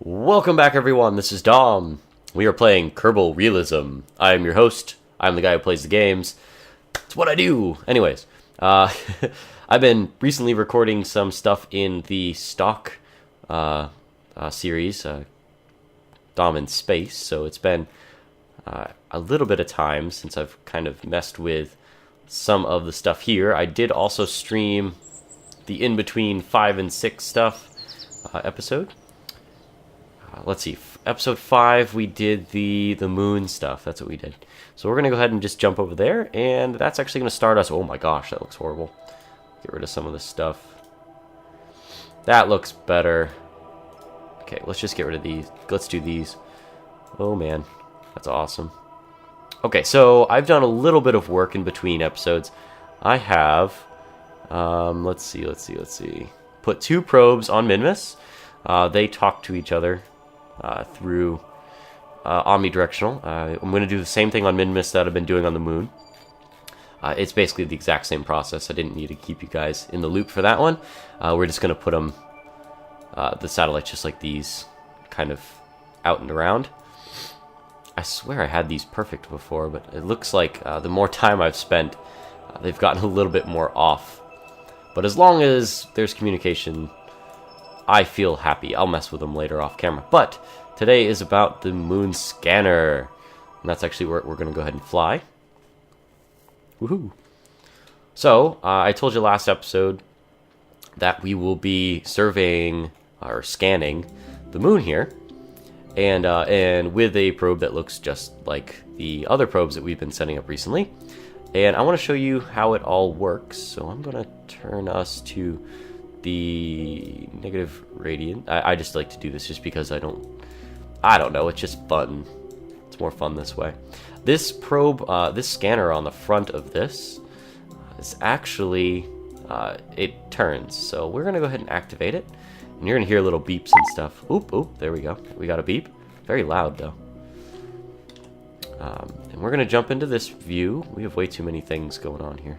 Welcome back, everyone. This is Dom. We are playing Kerbal Realism. I am your host. I'm the guy who plays the games. It's what I do. Anyways, I've been recently recording some stuff in the stock series, Dom in Space. So it's been a little bit of time since I've kind of messed with some of the stuff here. I did also stream the in-between 5 and 6 stuff episode. Let's see, episode 5 we did the moon stuff. That's what we did. So we're gonna go ahead and just jump over there, and that's actually gonna start us. Oh my gosh, that looks horrible. Get rid of some of this stuff. That looks better. Okay, let's just get rid of these. Let's do these. Oh man, that's awesome. Okay, so I've done a little bit of work in between episodes. I have let's see, put 2 probes on Minmus. They talk to each other through omnidirectional. I'm going to do the same thing on Minmus that I've been doing on the moon. It's basically the exact same process. I didn't need to keep you guys in the loop for that one. We're just going to put them, the satellites just like these, kind of out and around. I swear I had these perfect before, but it looks like the more time I've spent, they've gotten a little bit more off. But as long as there's communication, I feel happy. I'll mess with them later off camera. But today is about the moon scanner. And that's actually where we're going to go ahead and fly. Woohoo! So, I told you last episode that we will be surveying, or scanning, the moon here. And with a probe that looks just like the other probes that we've been setting up recently. And I want to show you how it all works. So I'm going to turn us to the negative radian. I just like to do this just because I don't know, it's just fun. It's more fun this way. This probe, this scanner on the front of this is actually, it turns. So we're going to go ahead and activate it. And you're going to hear little beeps and stuff. Oop, there we go. We got a beep. Very loud, though. And we're going to jump into this view. We have way too many things going on here.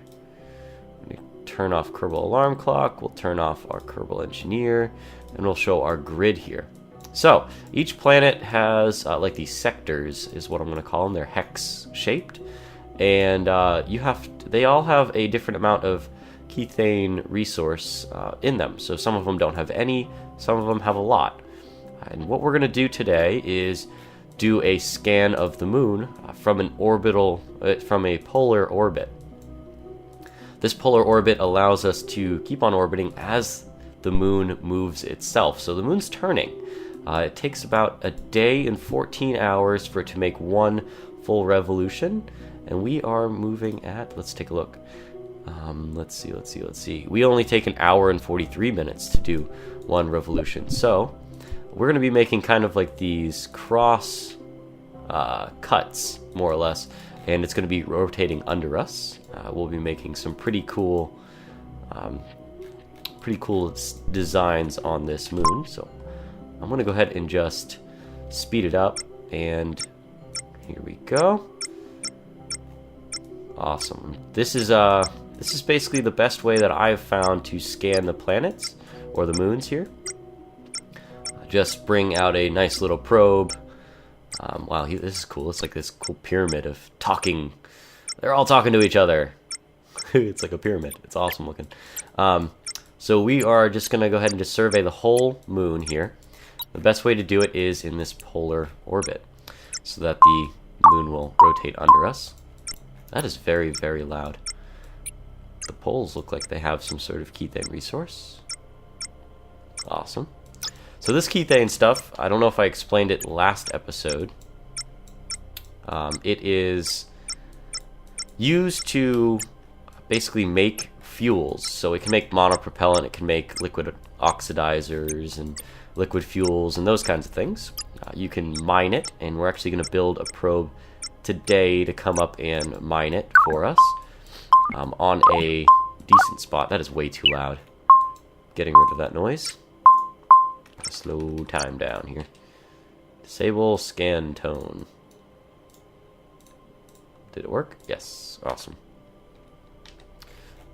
Turn off Kerbal Alarm Clock, we'll turn off our Kerbal Engineer, and we'll show our grid here. So, each planet has, like these sectors, is what I'm going to call them. They're hex-shaped, and they all have a different amount of Kethane resource in them. So some of them don't have any, some of them have a lot. And what we're going to do today is do a scan of the moon from a polar orbit. This polar orbit allows us to keep on orbiting as the moon moves itself. So the moon's turning. It takes about a day and 14 hours for it to make one full revolution. And we are moving at, let's take a look. Let's see. We only take an hour and 43 minutes to do one revolution. So we're going to be making kind of like these cross cuts, more or less. And it's going to be rotating under us. We'll be making some pretty cool designs on this moon. So I'm going to go ahead and just speed it up. And here we go. Awesome. This is basically the best way that I've found to scan the planets or the moons here. Just bring out a nice little probe. Wow, this is cool. It's like this cool pyramid of talking. They're all talking to each other. It's like a pyramid. It's awesome looking. So we are just going to go ahead and just survey the whole moon here. The best way to do it is in this polar orbit, so that the moon will rotate under us. That is very, very loud. The poles look like they have some sort of Kethane resource. Awesome. So this Kethane stuff, I don't know if I explained it last episode. It is used to basically make fuels. So it can make monopropellant, it can make liquid oxidizers and liquid fuels and those kinds of things. You can mine it, and we're actually going to build a probe today to come up and mine it for us on a decent spot. That is way too loud. Getting rid of that noise. Slow time down here. Disable scan tone. Did it work? Yes. Awesome.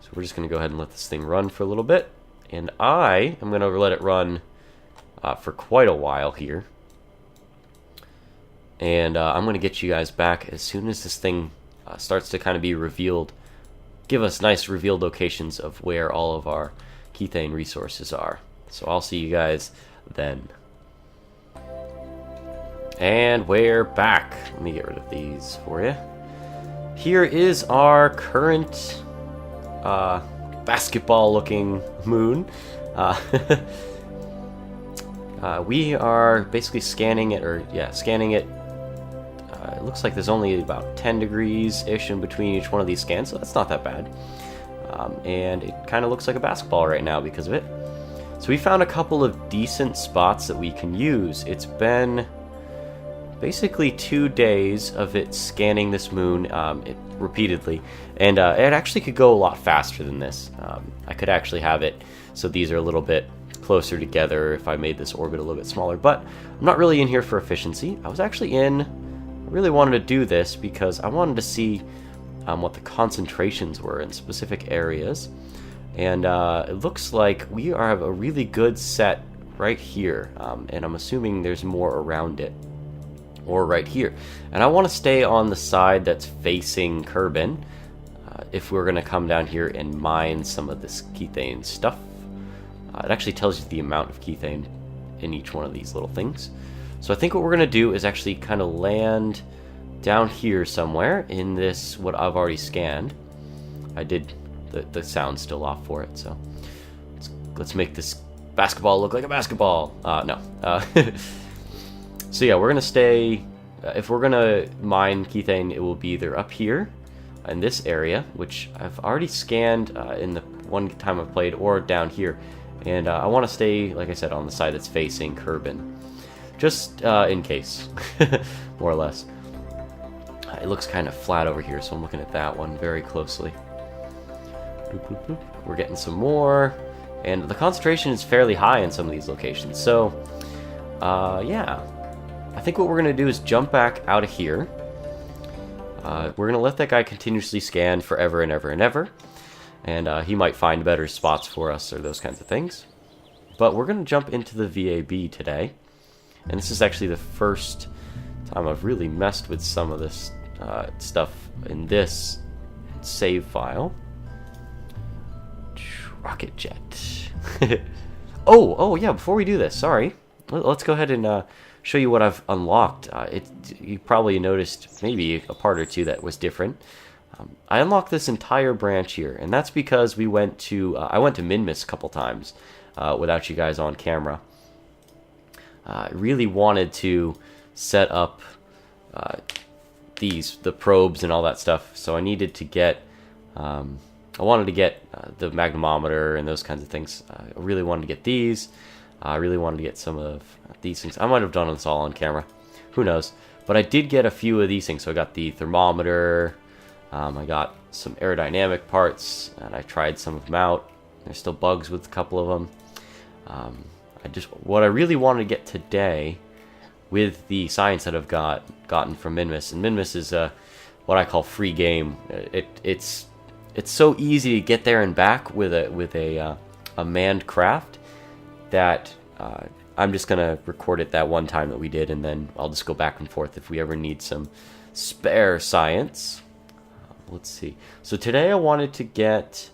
So we're just going to go ahead and let this thing run for a little bit. And I am going to let it run for quite a while here. And I'm going to get you guys back as soon as this thing starts to kind of be revealed. Give us nice revealed locations of where all of our Kethane resources are. So I'll see you guys then. And we're back. Let me get rid of these for you. Here is our current basketball-looking moon. We are basically scanning it, scanning it. It looks like there's only about 10 degrees-ish in between each one of these scans, so that's not that bad. And it kind of looks like a basketball right now because of it. So we found a couple of decent spots that we can use. It's been basically 2 days of it scanning this moon repeatedly, and it actually could go a lot faster than this. I could actually have it so these are a little bit closer together if I made this orbit a little bit smaller, but I'm not really in here for efficiency. I was actually I really wanted to do this because I wanted to see what the concentrations were in specific areas, and it looks like we have a really good set right here, and I'm assuming there's more around it, or right here. And I want to stay on the side that's facing Kerbin if we're going to come down here and mine some of this Kethane stuff. It actually tells you the amount of Kethane in each one of these little things. So I think what we're going to do is actually kind of land down here somewhere in this, what I've already scanned. I did the sound still off for it, so let's make this basketball look like a basketball. No. So yeah, we're going to stay, if we're going to mine Kethane, it will be either up here in this area, which I've already scanned in the one time I've played, or down here. And I want to stay, like I said, on the side that's facing Kerbin, just in case, more or less. It looks kind of flat over here, so I'm looking at that one very closely. We're getting some more, and the concentration is fairly high in some of these locations. So, yeah, I think what we're going to do is jump back out of here. We're going to let that guy continuously scan forever and ever and ever. And he might find better spots for us or those kinds of things. But we're going to jump into the VAB today. And this is actually the first time I've really messed with some of this stuff in this save file. Rocket jet. Oh, yeah, before we do this, sorry. Let's go ahead and show you what I've unlocked. You probably noticed maybe a part or two that was different. I unlocked this entire branch here, and that's because I went to Minmus a couple times without you guys on camera. I really wanted to set up the probes and all that stuff, so I needed to get I wanted to get the magnemometer and those kinds of things. I really wanted to get these. I really wanted to get some of these things. I might have done this all on camera, who knows, but I did get a few of these things. So I got the thermometer. I got some aerodynamic parts, and I tried some of them out. There's still bugs with a couple of them. What I really wanted to get today with the science that I've gotten from Minmus, and Minmus is what I call free game. It's so easy to get there and back with a manned craft that I'm just gonna record it that one time that we did, and then I'll just go back and forth if we ever need some spare science. Let's see. So today I wanted to get,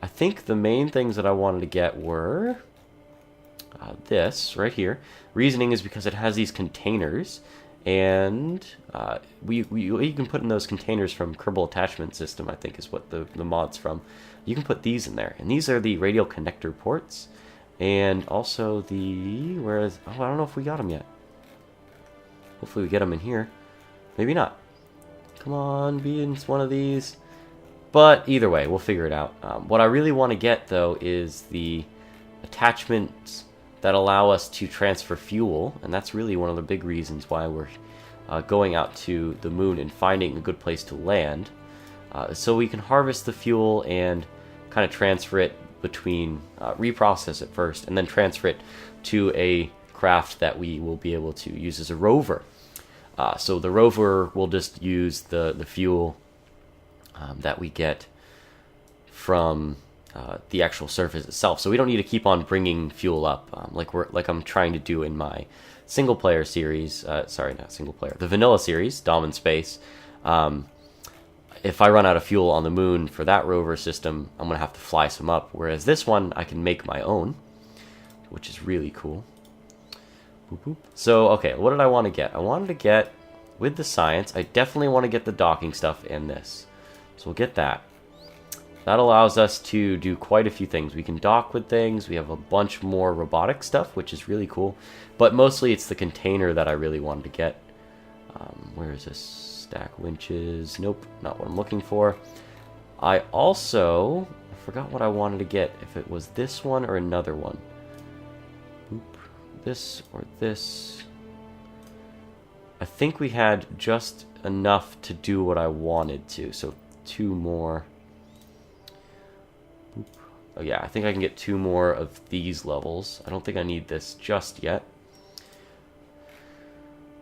I think the main things that I wanted to get were this right here. Reasoning is because it has these containers, and you can put in those containers from Kerbal Attachment System, I think is what the mod's from. You can put these in there, and these are the radial connector ports, and also I don't know if we got them yet. Hopefully we get them in here. Maybe not. Come on, be in one of these. But either way, we'll figure it out. What I really want to get, though, is the attachments that allow us to transfer fuel, and that's really one of the big reasons why we're going out to the moon and finding a good place to land, so we can harvest the fuel and kind of transfer it between, reprocess it first, and then transfer it to a craft that we will be able to use as a rover. So the rover will just use the fuel that we get from the actual surface itself. So we don't need to keep on bringing fuel up like I'm trying to do in my single player series. Sorry, not single player. The vanilla series, Dom in Space. If I run out of fuel on the moon for that rover system, I'm going to have to fly some up. Whereas this one, I can make my own, which is really cool. Boop, boop. So, okay, what did I want to get? I wanted to get, with the science, I definitely want to get the docking stuff and this. So we'll get that. That allows us to do quite a few things. We can dock with things. We have a bunch more robotic stuff, which is really cool. But mostly it's the container that I really wanted to get. Where is this? Stack winches. Nope, not what I'm looking for. I forgot what I wanted to get. If it was this one or another one. Oop. This or this. I think we had just enough to do what I wanted to. So 2 more. Oop. Oh yeah, I think I can get 2 more of these levels. I don't think I need this just yet.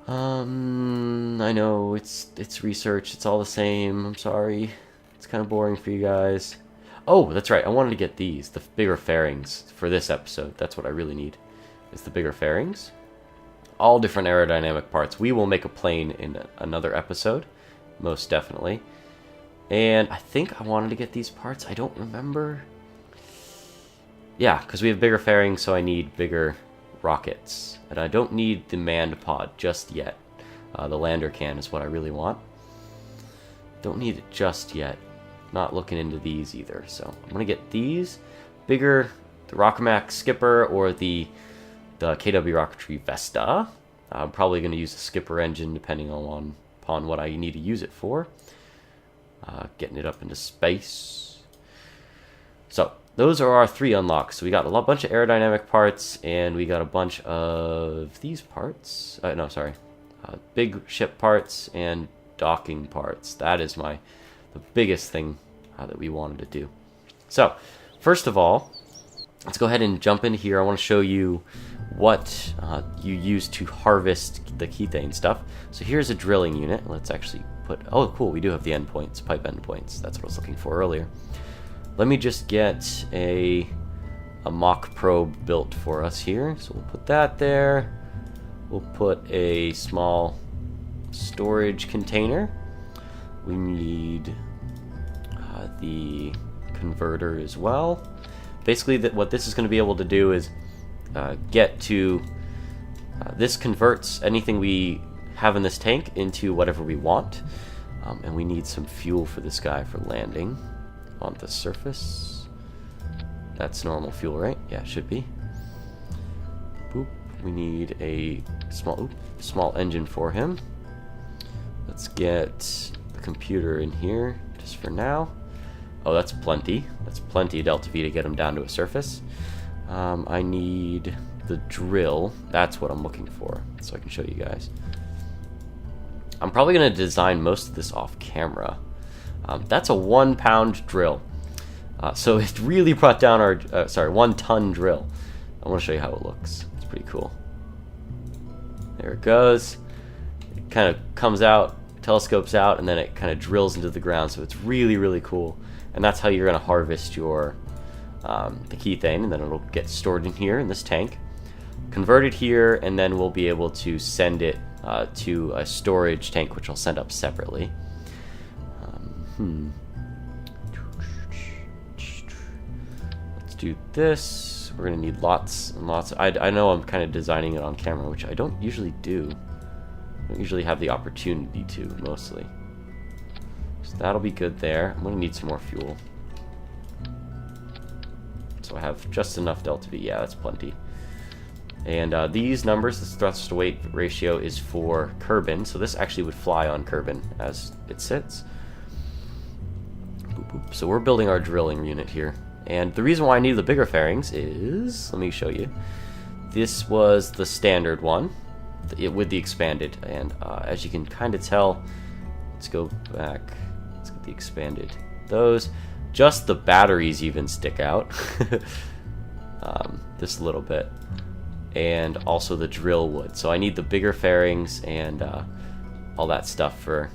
I know it's research. It's all the same. I'm sorry. It's kind of boring for you guys. Oh, that's right. I wanted to get these, the bigger fairings for this episode. That's what I really need, is the bigger fairings. All different aerodynamic parts. We will make a plane in another episode, most definitely. And I think I wanted to get these parts. I don't remember. Yeah, because we have bigger fairings, so I need bigger rockets. And I don't need the manned pod just yet. The lander can is what I really want. Don't need it just yet. Not looking into these either. So I'm going to get these. Bigger, the Rockermac Skipper or the KW Rocketry Vesta. I'm probably going to use the Skipper engine depending upon what I need to use it for. Getting it up into space. So those are our 3 unlocks. So we got a bunch of aerodynamic parts, and we got a bunch of these parts. Big ship parts and docking parts. That is the biggest thing that we wanted to do. So, first of all, let's go ahead and jump in here. I want to show you what you use to harvest the Kethane stuff. So here's a drilling unit. Let's actually oh cool, we do have the endpoints, pipe endpoints. That's what I was looking for earlier. Let me just get a mock probe built for us here. So we'll put that there. We'll put a small storage container. We need the converter as well. Basically, what this is going to be able to do is get to... this converts anything we have in this tank into whatever we want. And we need some fuel for this guy for landing on the surface. That's normal fuel, right? Yeah, it should be. Boop. We need a small engine for him. Let's get the computer in here just for now. Oh, that's plenty. That's plenty of Delta V to get him down to a surface. I need the drill. That's what I'm looking for, so I can show you guys. I'm probably going to design most of this off camera. That's a 1 pound drill. So it really brought down our, 1 ton drill. I want to show you how it looks. It's pretty cool. There it goes. It kind of comes out, telescopes out, and then it kind of drills into the ground. So it's really, really cool. And that's how you're going to harvest your the Kethane, and then it'll get stored in here in this tank, converted here, and then we'll be able to send it to a storage tank, which I'll send up separately. Let's do this. We're gonna need lots and lots. I know I'm kind of designing it on camera, which I don't usually do. I don't usually have the opportunity to, mostly. So that'll be good there. I'm gonna need some more fuel. So I have just enough Delta V. Yeah, that's plenty. And these numbers, this thrust to weight ratio is for Kerbin, so this actually would fly on Kerbin as it sits. Boop, boop. So we're building our drilling unit here. And the reason why I need the bigger fairings is, let me show you. This was the standard one with the expanded, and as you can kind of tell, let's go back, let's get the expanded. Those, just the batteries even stick out, just a little bit. And also the drill wood. So I need the bigger fairings and all that stuff for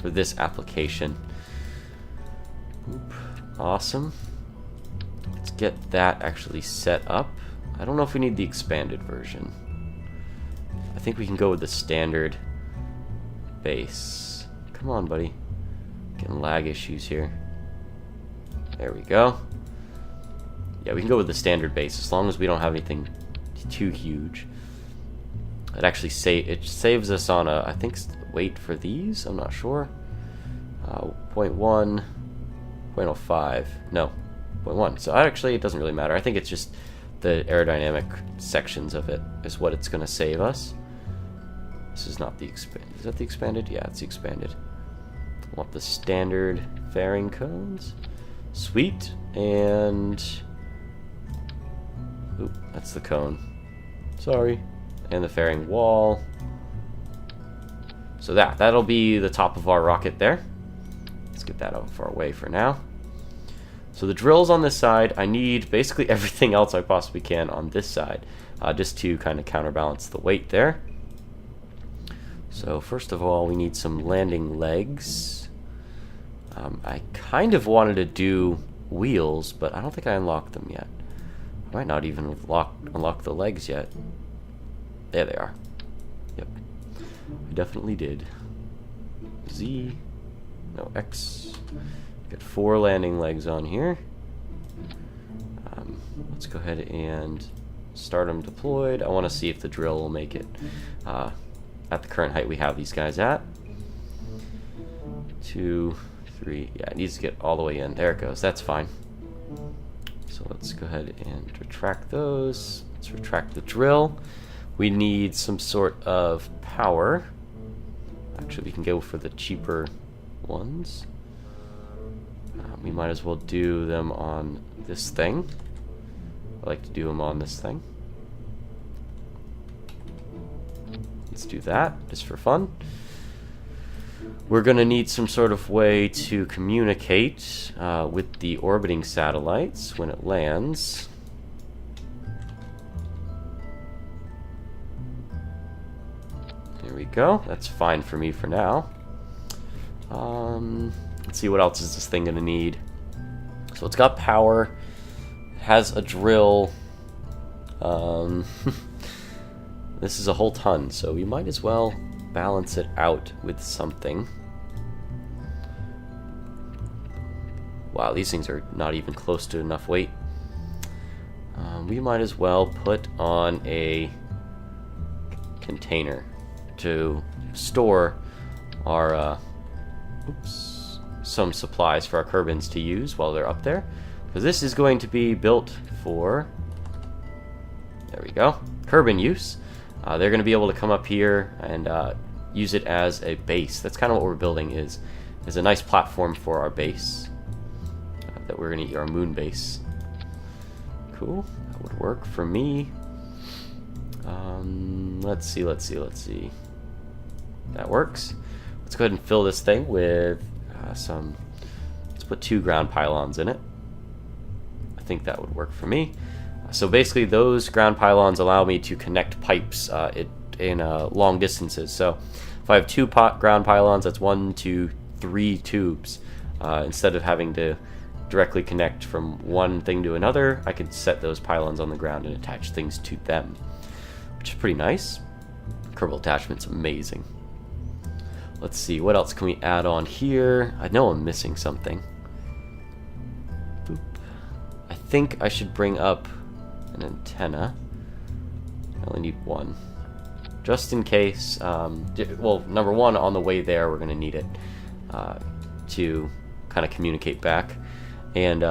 this application. Oop. Awesome. get that actually set up. I don't know if we need the expanded version. I think we can go with the standard base. Come on, buddy. Getting lag issues here. There we go. Yeah, we can go with the standard base as long as we don't have anything too huge. It actually saves us on a, I think, weight for these. I'm not sure. 0.1, 0.05. No, 0.1. So actually, it doesn't really matter. I think it's just the aerodynamic sections of it is what it's going to save us. This is not the expanded. Is that the expanded? Yeah, it's the expanded. I want the standard fairing cones. Sweet. And oop, that's the cone. Sorry. And the fairing wall. So that'll be the top of our rocket there. Let's get that out of our way for now. So the drill's on this side. I need basically everything else I possibly can on this side, just to kind of counterbalance the weight there. So first of all, we need some landing legs. I kind of wanted to do wheels, but I don't think I unlocked them yet. I might not even unlock the legs yet. There they are. Yep. I definitely did. Z. No, X. Got 4 landing legs on here. Let's go ahead and start them deployed. I want to see if the drill will make it at the current height we have these guys at. 2, 3. Yeah, it needs to get all the way in. There it goes. That's fine. So let's go ahead and retract those. Let's retract the drill. We need some sort of power. Actually, we can go for the cheaper ones. We might as well do them on this thing. I like to do them on this thing. Let's do that, just for fun. We're going to need some sort of way to communicate with the orbiting satellites when it lands. There we go. That's fine for me for now. Let's see, what else is this thing going to need? So it's got power. It has a drill. This is a whole ton, so we might as well balance it out with something. Wow, these things are not even close to enough weight. We might as well put on a container to store our some supplies for our Kerbins to use while they're up there, because this is going to be built for, there we go, Kerbin use. They're going to be able to come up here and use it as a base. That's kind of what we're building, is a nice platform for our base that we're going to eat, our moon base. Cool, that would work for me. Let's see. That works. Let's go ahead and fill this thing with let's put 2 ground pylons in it. I think that would work for me. So basically those ground pylons allow me to connect pipes in long distances. So if I have 2 ground pylons, that's 1, 2, 3 tubes. Instead of having to directly connect from one thing to another, I can set those pylons on the ground and attach things to them, which is pretty nice. Kerbal attachment's amazing. Let's see, what else can we add on here? I know I'm missing something. Boop. I think I should bring up an antenna. I only need 1. Just in case, well, number 1, on the way there, we're going to need it to kind of communicate back. And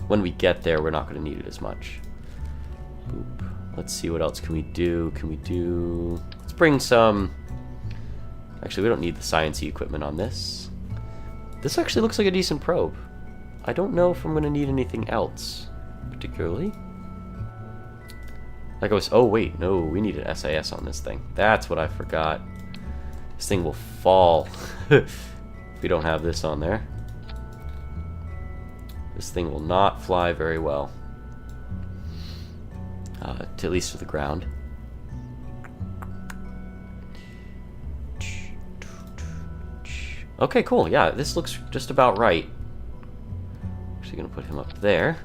when we get there, we're not going to need it as much. Boop. Let's see, what else can we do? Let's bring some... Actually, we don't need the sciencey equipment on this. This actually looks like a decent probe. I don't know if I'm going to need anything else, particularly. Like I was... Oh, wait, no, we need an SAS on this thing. That's what I forgot. This thing will fall if we don't have this on there. This thing will not fly very well. At least to the ground. Okay, cool. Yeah, this looks just about right. Actually going to put him up there.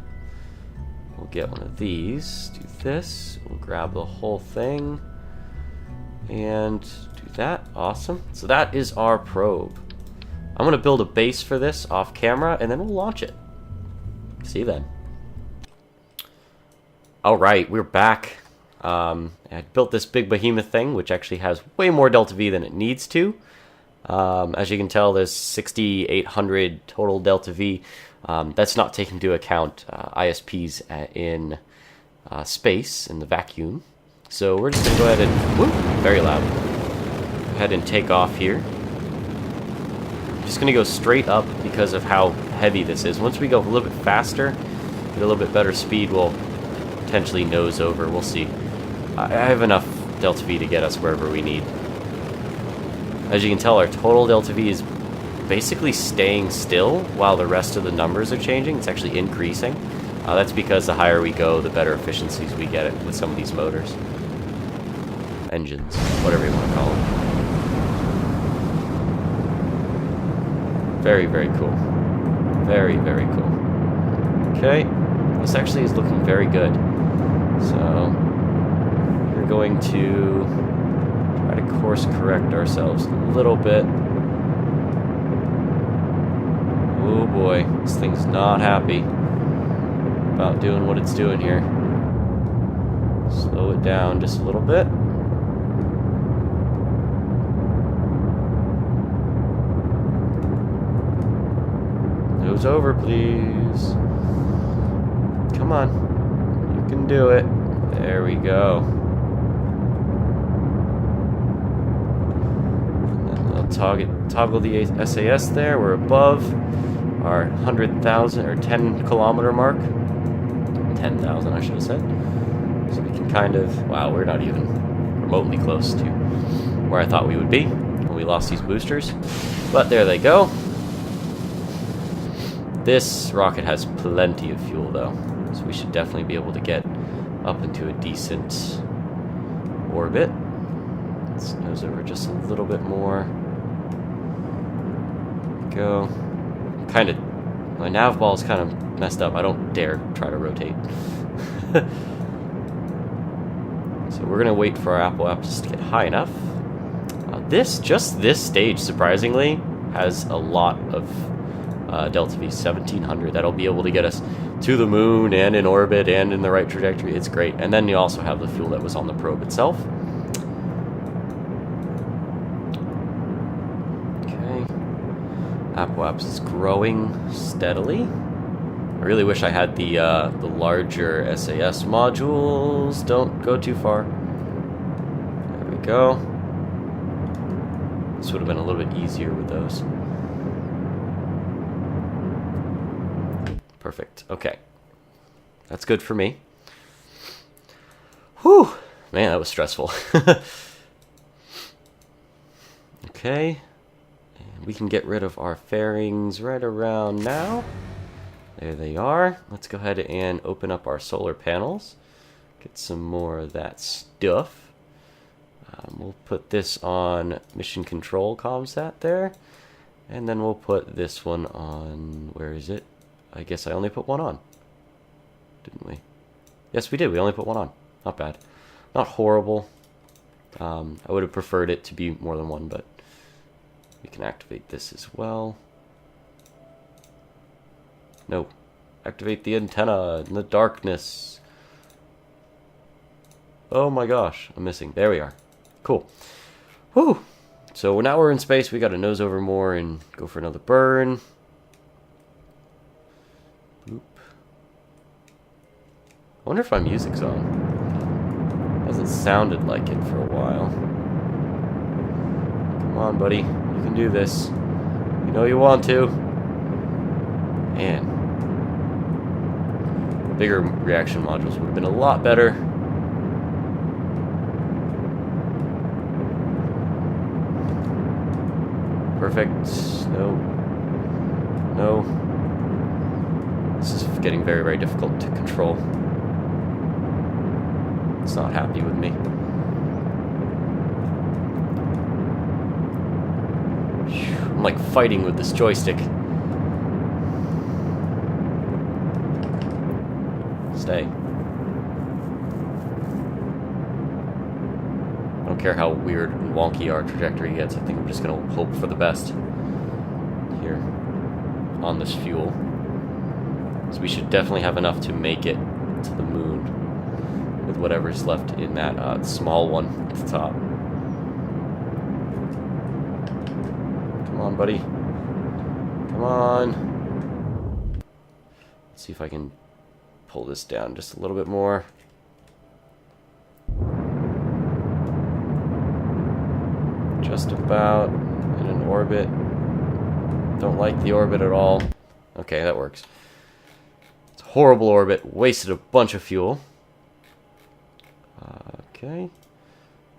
get one of these. Do this. We'll grab the whole thing. And do that. Awesome. So that is our probe. I'm going to build a base for this off camera, and then we'll launch it. See you then. Alright, we're back. I built this big behemoth thing, which actually has way more delta V than it needs to. As you can tell, there's 6,800 total delta V. That's not taking into account ISPs in space, in the vacuum. So we're just going to go ahead and, whoop, very loud. Go ahead and take off here. Just going to go straight up because of how heavy this is. Once we go a little bit faster, get a little bit better speed, we'll potentially nose over. We'll see. I have enough delta V to get us wherever we need. As you can tell, our total delta V is basically staying still while the rest of the numbers are changing. It's actually increasing. That's because the higher we go, the better efficiencies we get with some of these motors. Engines, whatever you want to call them. Very, very cool. Very, very cool. Okay, this actually is looking very good. So, we're going to try to course correct ourselves a little bit. Oh boy, this thing's not happy about doing what it's doing here. Slow it down just a little bit. Nose over, please. Come on. You can do it. There we go. Toggle the SAS there. We're above our 100,000 or 10 kilometer mark. 10,000, I should have said. So we can kind of, wow, we're not even remotely close to where I thought we would be when we lost these boosters. But there they go. This rocket has plenty of fuel though, so we should definitely be able to get up into a decent orbit. Let's nose over just a little bit more. Go. Kind of, my nav ball is kind of messed up. I don't dare try to rotate. So we're gonna wait for our Apple apps to get high enough. Just this stage, surprisingly, has a lot of delta V, 1,700. That'll be able to get us to the moon and in orbit and in the right trajectory. It's great. And then you also have the fuel that was on the probe itself. Apps is growing steadily. I really wish I had the larger SAS modules. Don't go too far. There we go. This would have been a little bit easier with those. Perfect. Okay. That's good for me. Whew. Man, that was stressful. Okay. We can get rid of our fairings right around now. There they are. Let's go ahead and open up our solar panels. Get some more of that stuff. We'll put this on mission control ComSat there. And then we'll put this one on, where is it? I guess I only put one on. Didn't we? Yes, we did. We only put one on. Not bad. Not horrible. I would have preferred it to be more than one, but we can activate this as well. No. Activate the antenna in the darkness. Oh my gosh, I'm missing. There we are. Cool. Whew. So now we're in space. We got to nose over more and go for another burn. Boop. I wonder if my music's on. Hasn't sounded like it for a while. Come on, buddy. You can do this. You know you want to. Man. Bigger reaction modules would have been a lot better. Perfect. No. No. This is getting very, very difficult to control. It's not happy with me. I'm like fighting with this joystick. Stay. don't care how weird and wonky our trajectory gets. I think I'm just going to hope for the best here on this fuel. So we should definitely have enough to make it to the moon with whatever's left in that small one at the top. Come on, buddy. Come on. Let's see if I can pull this down just a little bit more. Just about in an orbit. Don't like the orbit at all. Okay, that works. It's a horrible orbit. Wasted a bunch of fuel. Okay.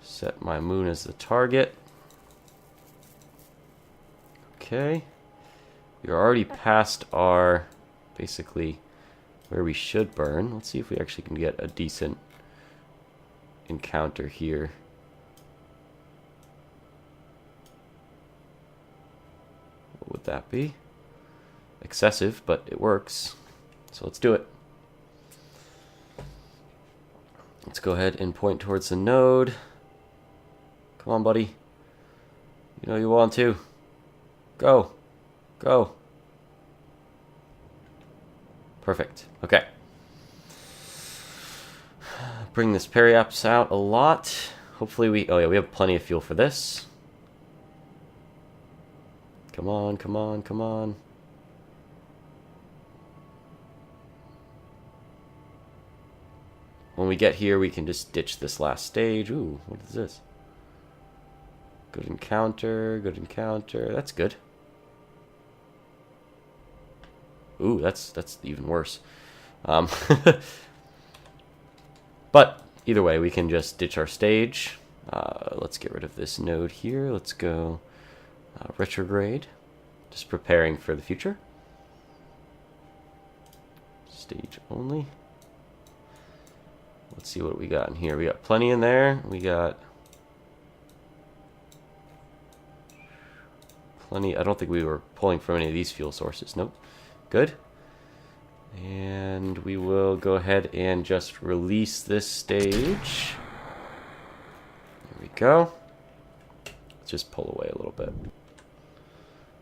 Set my moon as the target. Okay. We're already past our, basically, where we should burn. Let's see if we actually can get a decent encounter here. What would that be? Excessive, but it works. So let's do it. Let's go ahead and point towards the node. Come on, buddy. You know you want to. Go. Go. Perfect. Okay. Bring this periapse out a lot. Hopefully we... Oh yeah, we have plenty of fuel for this. Come on, come on, come on. When we get here, we can just ditch this last stage. Ooh, what is this? Good encounter, good encounter. That's good. Ooh, that's even worse. But either way, we can just ditch our stage. Let's get rid of this node here. Let's go retrograde. Just preparing for the future. Stage only. Let's see what we got in here. We got plenty in there. We got plenty. I don't think we were pulling from any of these fuel sources. Nope. Good. And we will go ahead and just release this stage. There we go. Let's just pull away a little bit.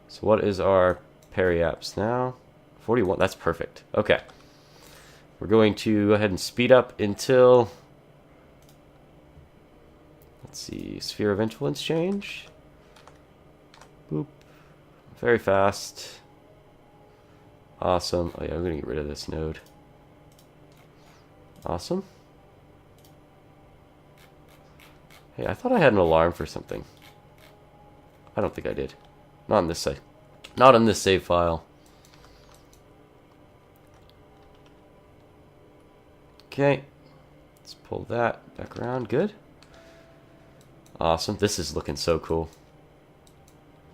So what is our periapse now? 41. That's perfect. Okay. We're going to go ahead and speed up until, let's see, sphere of influence change. Boop. Very fast. Awesome. Oh yeah, I'm going to get rid of this node. Awesome. Hey, I thought I had an alarm for something. I don't think I did. Not on this side. Not on this save file. Okay. Let's pull that back around. Good. Awesome. This is looking so cool.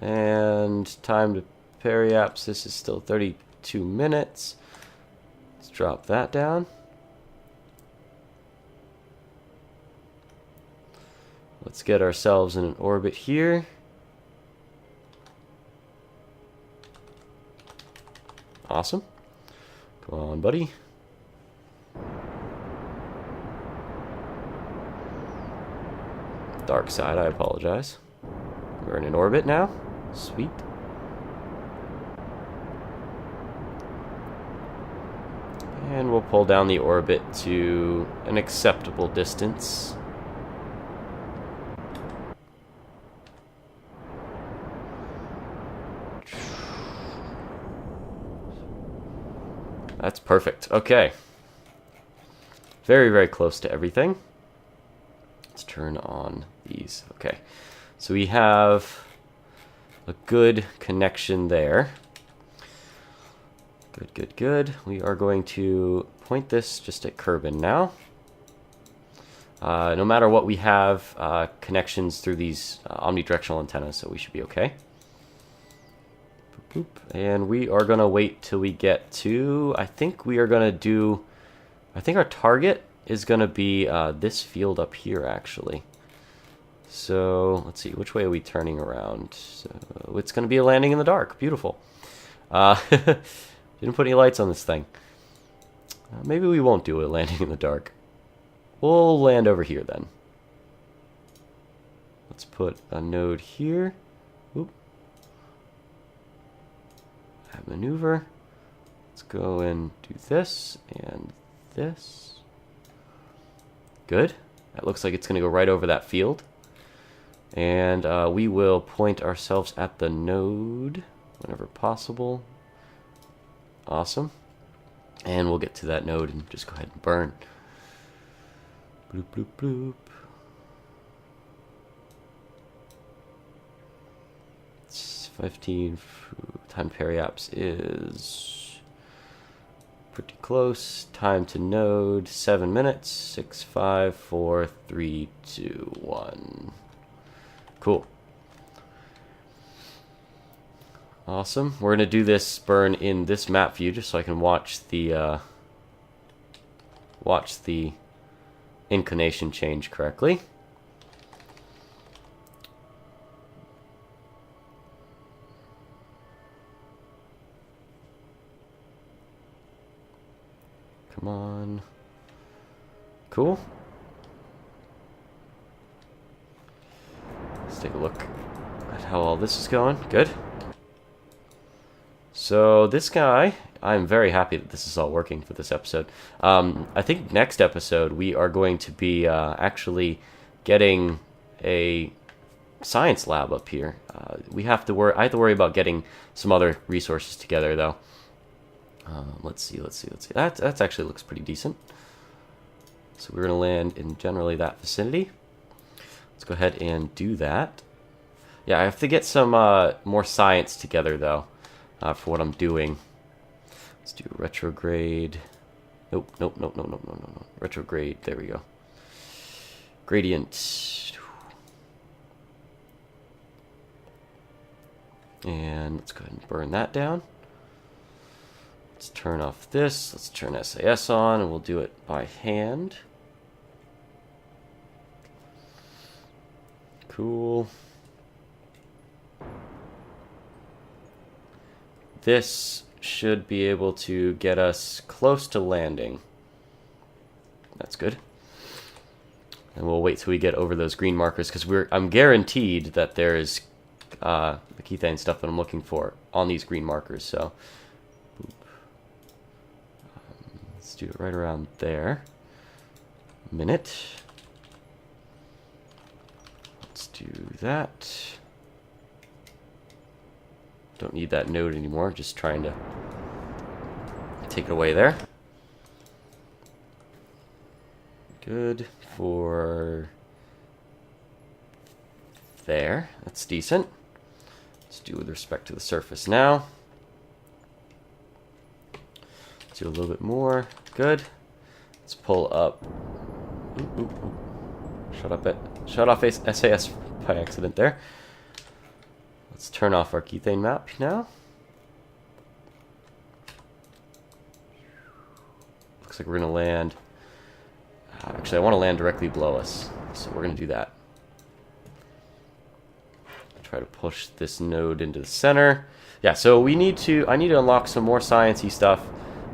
And time to periapse. This is still 32 minutes. Let's drop that down. Let's get ourselves in an orbit here. Awesome. Come on, buddy. Dark side, I apologize. We're in an orbit now. Sweet. And we'll pull down the orbit to an acceptable distance. That's perfect. Okay. Very, very close to everything. Let's turn on these. Okay. So we have a good connection there. Good, good, good. We are going to point this just at Kerbin now. No matter what, we have connections through these omnidirectional antennas, so we should be okay. Boop, boop. And we are going to wait till we get to, I think we are going to do, I think our target is going to be this field up here, actually. So, let's see, which way are we turning around? So, it's going to be a landing in the dark. Beautiful. Didn't put any lights on this thing. Maybe we won't do a landing in the dark. We'll land over here then. let's put a node here. Oop. Add maneuver. Let's go and do this and this. Good. That looks like it's going to go right over that field. And we will point ourselves at the node whenever possible. Awesome. And we'll get to that node and just go ahead and burn. Bloop, bloop, bloop. It's 15. Time to periapse is pretty close. Time to node, 7 minutes. 6, 5, 4, 3, 2, 1. Cool. Awesome. We're going to do this burn in this map view just so I can watch the inclination change correctly. Come on. Cool. Let's take a look at how all this is going. Good. So this guy, I'm very happy that this is all working for this episode. I think next episode we are going to be actually getting a science lab up here. I have to worry about getting some other resources together though. Let's see. That actually looks pretty decent. So we're going to land in generally that vicinity. Let's go ahead and do that. Yeah, I have to get some more science together though. For what I'm doing. Let's do retrograde. Nope. Retrograde, there we go. Gradient. And let's go ahead and burn that down. Let's turn off this. Let's turn SAS on, and we'll do it by hand. Cool. This should be able to get us close to landing. That's good. And we'll wait till we get over those green markers because I'm guaranteed that there is the Kethane stuff that I'm looking for on these green markers. So let's do it right around there. Minute. Let's do that. Don't need that node anymore, just trying to take it away there. Good for there. That's decent. Let's do with respect to the surface now. Let's do a little bit more. Good. Let's pull up. Ooh. Shut off SAS by accident there. Let's turn off our Kethane map now. Looks like we're going to land. Actually, I want to land directly below us, so we're going to do that. Try to push this node into the center. Yeah, so I need to unlock some more sciencey stuff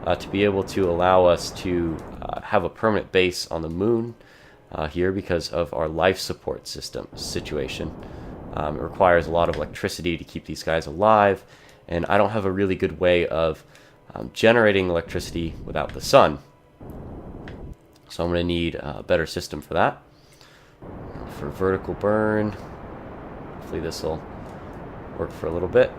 to be able to allow us to have a permanent base on the moon here because of our life support situation. It requires a lot of electricity to keep these guys alive, and I don't have a really good way of generating electricity without the sun. So I'm going to need a better system for that. For vertical burn, hopefully this will work for a little bit.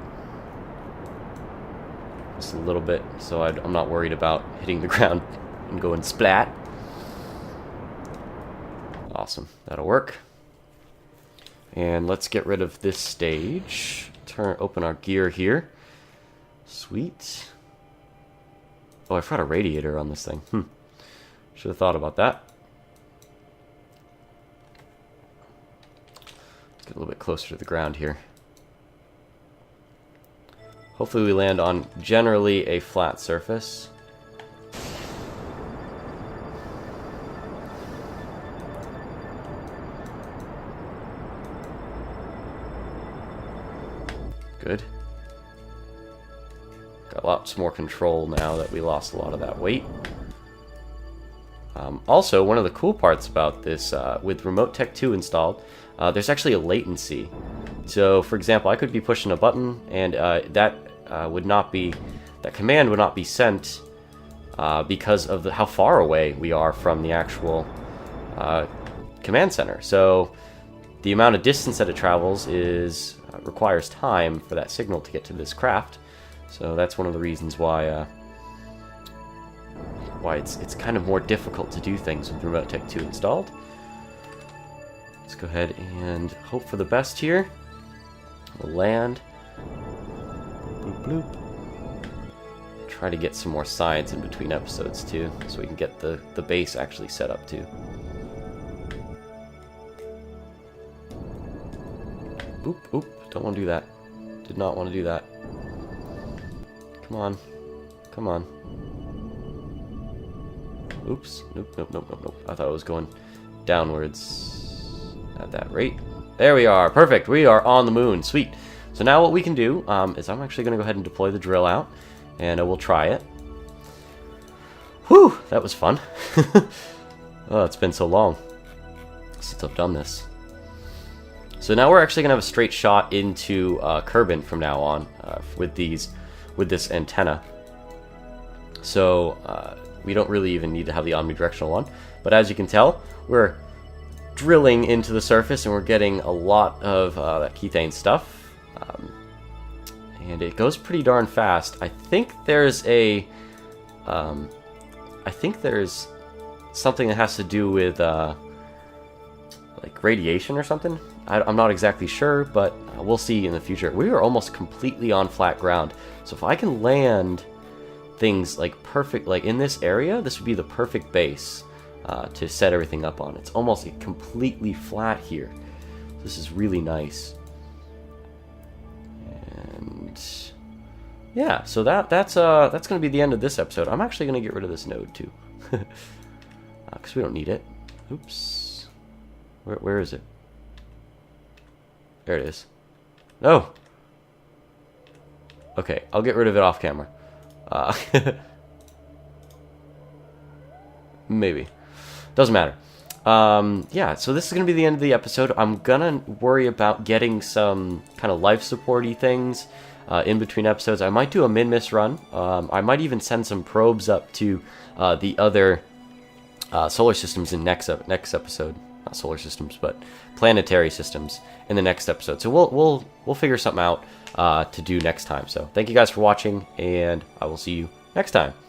Just a little bit, so I'm not worried about hitting the ground and going splat. Awesome, that'll work. And let's get rid of this stage. Open our gear here. Sweet. Oh, I forgot a radiator on this thing. Should have thought about that. Let's get a little bit closer to the ground here. Hopefully we land on generally a flat surface. Good. Got lots more control now that we lost a lot of that weight. Also, one of the cool parts about this, with Remote Tech 2 installed, there's actually a latency. So, for example, I could be pushing a button, and that command would not be sent because of how far away we are from the actual command center. So, the amount of distance that it travels requires time for that signal to get to this craft. So that's one of the reasons why it's kind of more difficult to do things with Remote Tech 2 installed. Let's go ahead and hope for the best here. We'll land. Bloop, bloop. Try to get some more science in between episodes too, so we can get the base actually set up too. Oop, oop, don't want to do that. Did not want to do that. Come on. Come on. Oops. Nope, nope, nope, nope, nope. I thought it was going downwards at that rate. There we are. Perfect. We are on the moon. Sweet. So now what we can do is I'm actually going to go ahead and deploy the drill out, and we'll try it. Whew! That was fun. Oh, it's been so long since I've done this. So now we're actually going to have a straight shot into Kerbin from now on with this antenna. So we don't really even need to have the omnidirectional one. But as you can tell, we're drilling into the surface and we're getting a lot of that Kethane stuff. And it goes pretty darn fast. I think there's something that has to do with like radiation or something. I'm not exactly sure, but we'll see in the future. We are almost completely on flat ground. So if I can land things like perfect, like in this area, this would be the perfect base to set everything up on. It's almost completely flat here. This is really nice. And yeah, so that's going to be the end of this episode. I'm actually going to get rid of this node too, because we don't need it. Oops. Where is it? There it is. No. Okay, I'll get rid of it off camera. Maybe. Doesn't matter. Yeah, so this is going to be the end of the episode. I'm going to worry about getting some kind of life support-y things in between episodes. I might do a min-miss run. I might even send some probes up to the other solar systems in next episode. Not solar systems, but planetary systems in the next episode. So we'll figure something out to do next time. So thank you guys for watching, and I will see you next time.